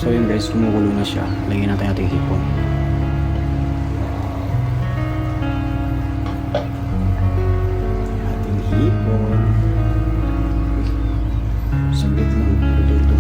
So yun guys, kumukulo na siya. Lagyan natin ating hipon. Ating hipon. Saglit lang. Ito.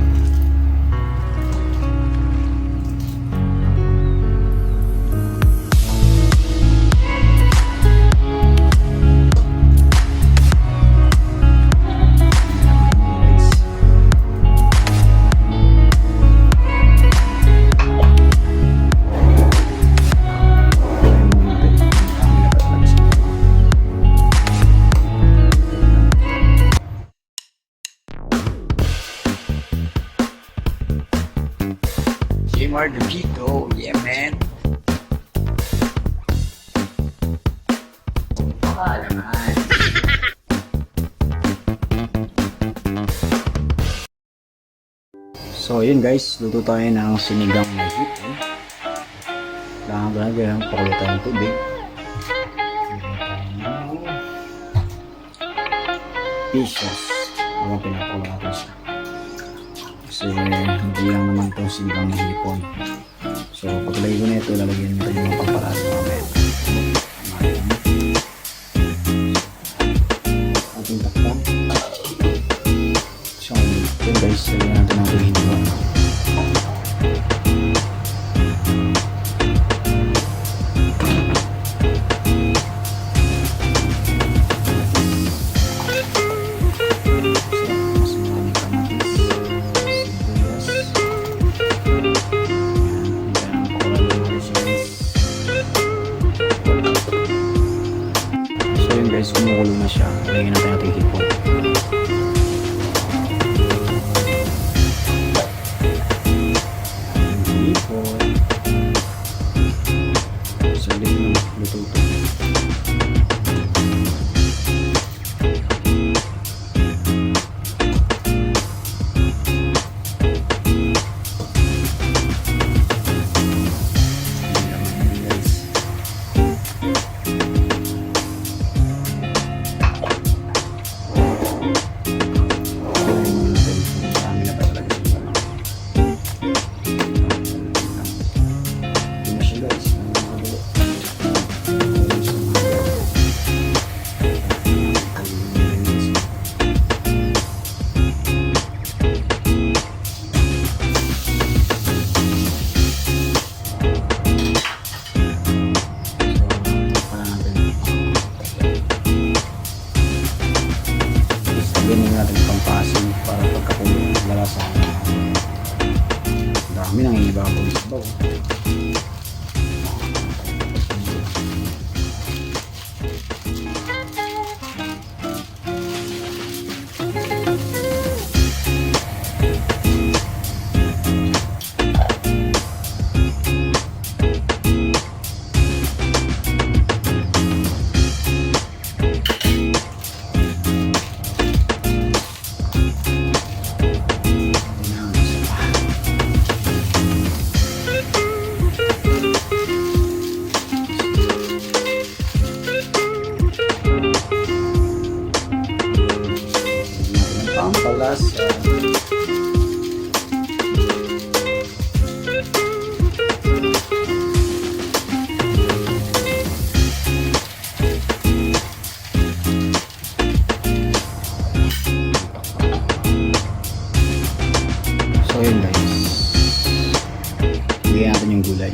Margarito, yeah man. Baka naman. So yun guys, luto tayo ng sinigang na hipon. Kailangan pakulo tayo ng tubig. Pieces. Habang pinapakulo natin siya. Kasi hindi lang naman itong sinigang na hipon. So paglagay ko na ito, lalagyan natin yung pampalasa mamaya. Ating takpan. So yun guys, lalagyan natin ang hipon. Guys, kumukulo na siya. Lagyan natin ating hipon. Ating hipon. Saglit lang. Luto ito. Ganyan natin pampasin para pagkakulong lalasa. Dami nang ibabaw ito. Pampalasa. So yun guys, bigyan natin yung gulay.